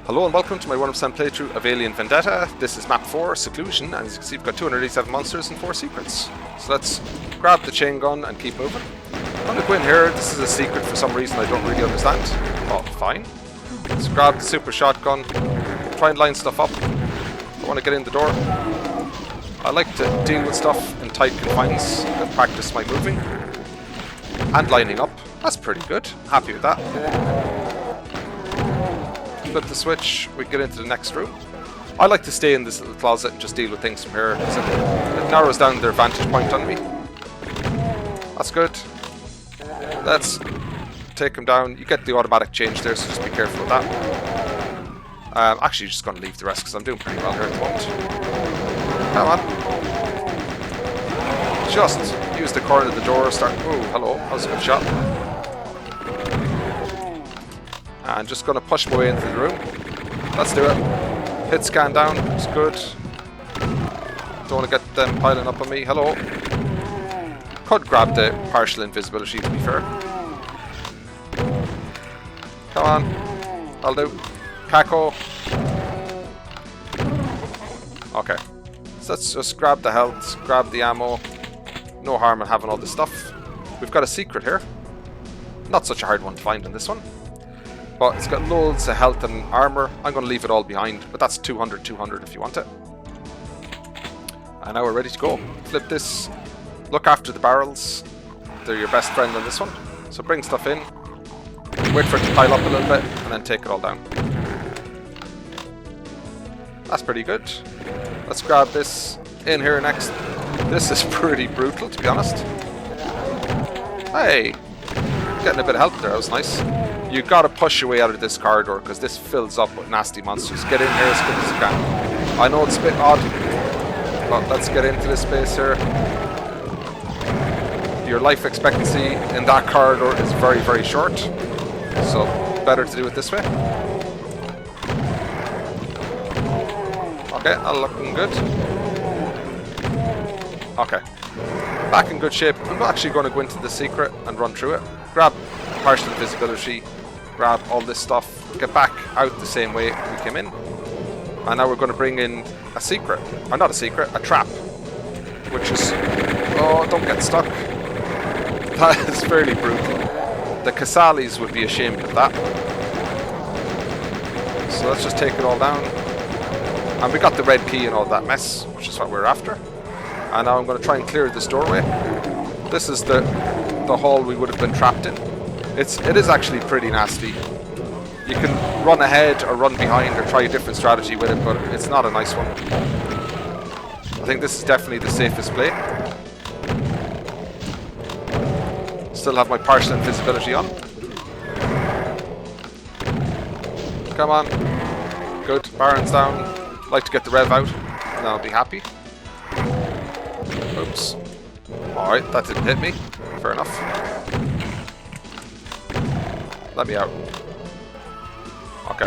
Hello and welcome to my 100% playthrough of Alien Vendetta. This is Map04, Seclusion, and as you can see we've got 287 monsters and 4 secrets. So let's grab the chain gun and keep moving. I'm going to go in here. This is a secret for some reason I don't really understand. Oh, fine. Let's grab the super shotgun, try and line stuff up. I want to get in the door. I like to deal with stuff in tight confines and practice my moving and lining up. That's pretty good. Happy with that. Flip the switch, we get into the next room. I like to stay in this little closet and just deal with things from here. It narrows down their vantage point on me. That's good. Let's take them down. You get the automatic change there, so just be careful with that. Actually, just going to leave the rest because I'm doing pretty well here at the moment. Come on. Just use the corner of the door, start... Oh, hello. That was a good shot. And just going to push my way into the room. Let's do it. Hit scan down. It's good. Don't want to get them piling up on me. Hello. Could grab the partial invisibility, to be fair. Come on. I'll do. Kako. Okay. So let's just grab the health, grab the ammo. No harm in having all this stuff. We've got a secret here. Not such a hard one to find in this one. But it's got loads of health and armor. I'm going to leave it all behind, but that's 200 if you want it. And now we're ready to go. Flip this. Look after the barrels. They're your best friend on this one. So bring stuff in. Wait for it to pile up a little bit, and then take it all down. That's pretty good. Let's grab this in here next. This is pretty brutal, to be honest. Hey! Getting a bit of help there, that was nice. You gotta push your way out of this corridor because this fills up with nasty monsters. Get in here as quick as you can. I know it's a bit odd, but let's get into this space here. Your life expectancy in that corridor is very, very short, so better to do it this way. Okay, that's looking good. Okay, back in good shape. I'm actually going to go into the secret and run through it. Grab partial invisibility, grab all this stuff, get back out the same way we came in. And now we're going to bring in a secret. Or not a secret, a trap. Which is... Oh, don't get stuck. That is fairly brutal. The Casalis would be ashamed of that. So let's just take it all down. And we got the red key and all that mess, which is what we're after. And now I'm going to try and clear this doorway. This is the hall we would have been trapped in. It is actually pretty nasty. You can run ahead or run behind or try a different strategy with it, but it's not a nice one. I think this is definitely the safest play. Still have my partial invisibility on. Come on. Good. Baron's down. Like to get the rev out, and then I'll be happy. Oops. Alright, that didn't hit me. Fair enough. Let me out. Okay.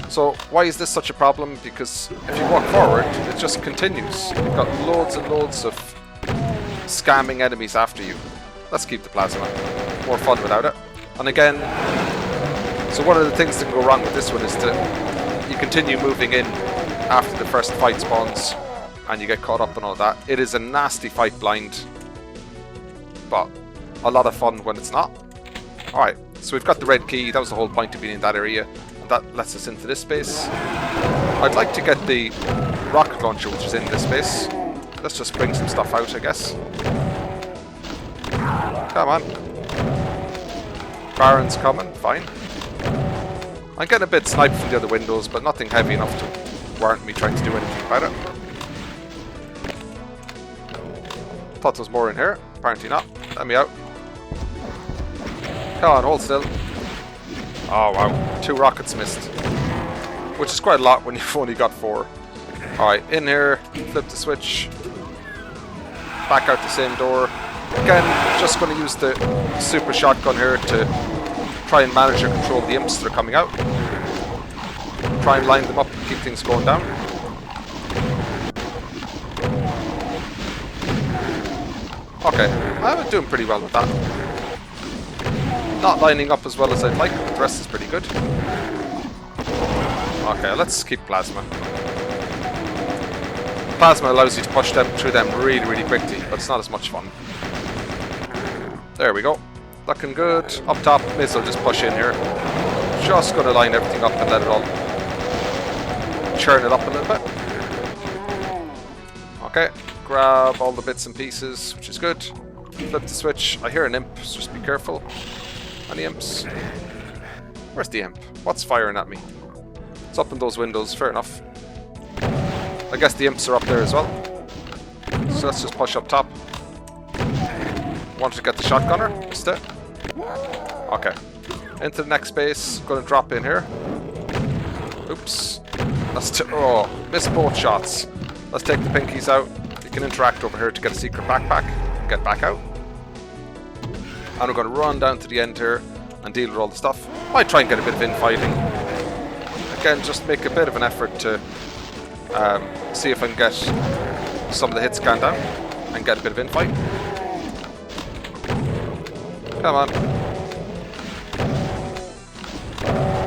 So, why is this such a problem? Because if you walk forward, it just continues. You've got loads and loads of scamming enemies after you. Let's keep the plasma. More fun without it. And again, so one of the things that can go wrong with this one is that you continue moving in after the first fight spawns and you get caught up and all that. It is a nasty fight blind, but a lot of fun when it's not. Alright, so we've got the red key. That was the whole point of being in that area, and that lets us into this space. I'd like to get the rocket launcher, which is in this space. Let's just bring some stuff out, I guess. Come on. Baron's coming, fine. I'm getting a bit sniped from the other windows, but nothing heavy enough to warrant me trying to do anything about it. Thought there was more in here. Apparently not. Let me out. Come on, hold still. Oh wow, 2 rockets missed. Which is quite a lot when you've only got 4. Alright, in here, flip the switch. Back out the same door. Again, just going to use the super shotgun here to try and manage or control the imps that are coming out. Try and line them up and keep things going down. Okay, I'm doing pretty well with that. Not lining up as well as I'd like, but the rest is pretty good. Okay, let's keep plasma. Plasma allows you to push them through them really, really quickly, but it's not as much fun. There we go. Looking good. Up top, missile just push in here. Just going to line everything up and let it all churn it up a little bit. Okay, grab all the bits and pieces, which is good. Flip the switch. I hear an imp, so just be careful. Any imps? Where's the imp? What's firing at me? It's up in those windows, fair enough. I guess the imps are up there as well. So let's just push up top. Wanted to get the shotgunner, missed it. Okay. Into the next base, gonna drop in here. Oops. Oh, missed both shots. Let's take the pinkies out. You can interact over here to get a secret backpack. Get back out. And we're gonna run down to the end here and deal with all the stuff. Might try and get a bit of infighting. Again, just make a bit of an effort to see if I can get some of the hits scanned down and get a bit of infight. Come on.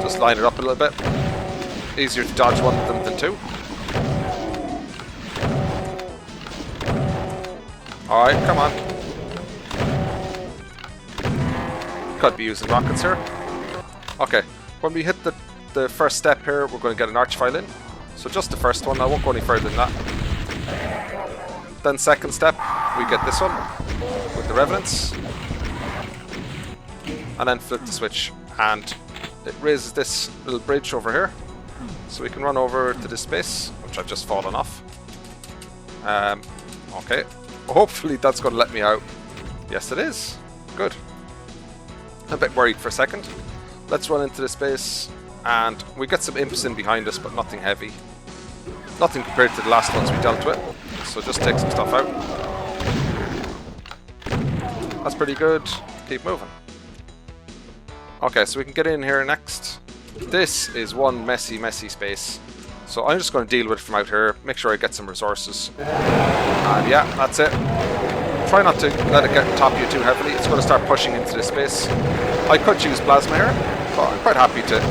Just line it up a little bit. Easier to dodge one of them than two. Alright, come on. Could be using rockets here. Okay, when we hit the first step here, we're going to get an archvile in. So just the first one, I won't go any further than that. Then second step, we get this one with the Revenants. And then flip the switch and it raises this little bridge over here. So we can run over to this space, which I've just fallen off. Okay, hopefully that's going to let me out. Yes, it is. Good. A bit worried for a second. Let's run into this space, and we get some imps in behind us, but nothing heavy. Nothing compared to the last ones we dealt with. So just take some stuff out. That's pretty good. Keep moving. Okay, so we can get in here next. This is one messy, messy space. So I'm just going to deal with it from out here, make sure I get some resources. And yeah, that's it. Try not to let it get on top of you too heavily. It's going to start pushing into this space. I could use plasma here, but I'm quite happy to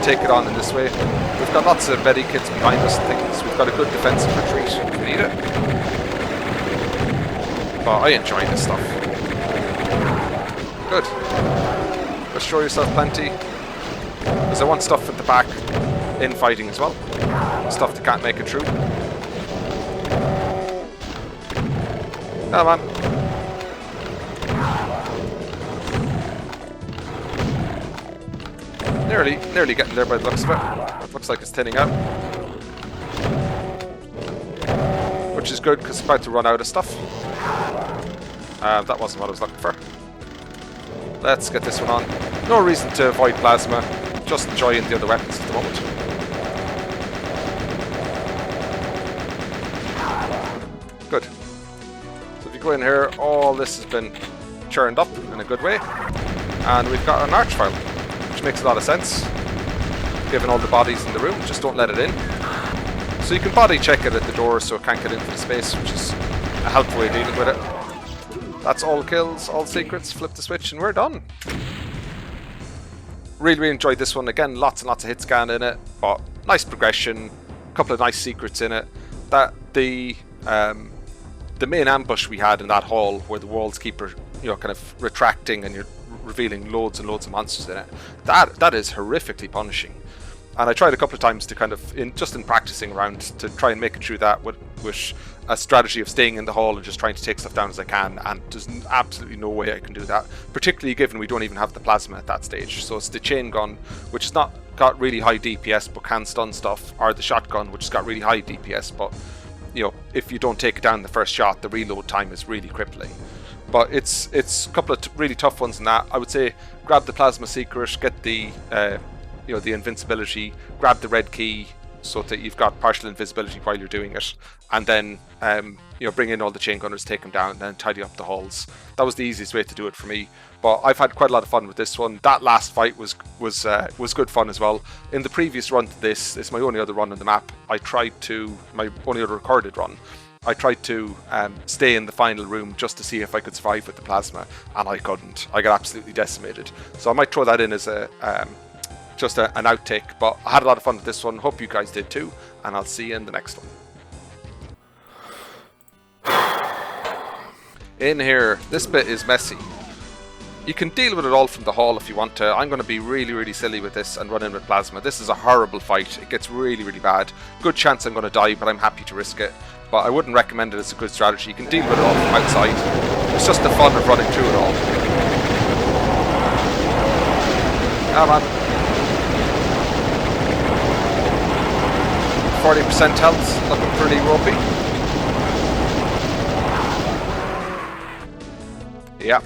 take it on in this way. We've got lots of Medi kits behind us and things. We've got a good defensive retreat if we need it. But I enjoy this stuff. Good. Assure yourself plenty. Because I want stuff at the back in fighting as well. Stuff that can't make it through. Come on. Nearly getting there by the looks of it. It looks like it's thinning out. Which is good because it's about to run out of stuff. That wasn't what I was looking for. Let's get this one on. No reason to avoid plasma. Just enjoying the other weapons at the moment. Good. So if you go in here, all this has been churned up in a good way. And we've got an archvile, which makes a lot of sense. Given all the bodies in the room, just don't let it in. So you can body check it at the door so it can't get into the space, which is a helpful way of dealing with it. That's all kills, all secrets, flip the switch, and we're done. Really enjoyed this one. Again, lots and lots of hit scan in it, but nice progression, a couple of nice secrets in it. That the main ambush we had in that hall, where the walls keep, kind of retracting and you're revealing loads and loads of monsters in it. That is horrifically punishing. And I tried a couple of times to kind of, in practicing around, to try and make it through that with a strategy of staying in the hall and just trying to take stuff down as I can, and there's absolutely no way I can do that, particularly given we don't even have the plasma at that stage. So it's the chain gun, which has not got really high DPS but can stun stuff, or the shotgun, which has got really high DPS, but if you don't take it down the first shot, the reload time is really crippling. But it's a couple of really tough ones in that. I would say grab the plasma secret, get the the invincibility, grab the red key so that you've got partial invisibility while you're doing it, and then bring in all the chain gunners, take them down, and then tidy up the halls. That was the easiest way to do it for me. But I've had quite a lot of fun with this one. That last fight was good fun as well. In the previous run to this, it's my only other run on the map. My only other recorded run. I tried to stay in the final room just to see if I could survive with the plasma, and I couldn't. I got absolutely decimated. So I might throw that in as a just an outtake. But I had a lot of fun with this one. Hope you guys did too. And I'll see you in the next one. In here, this bit is messy. You can deal with it all from the hall if you want to. I'm going to be really, really silly with this and run in with plasma. This is a horrible fight. It gets really, really bad. Good chance I'm going to die, but I'm happy to risk it. But I wouldn't recommend it as a good strategy. You can deal with it all from outside. It's just the fun of running through it all. Come on. 40% health, looking pretty ropey. Yeah.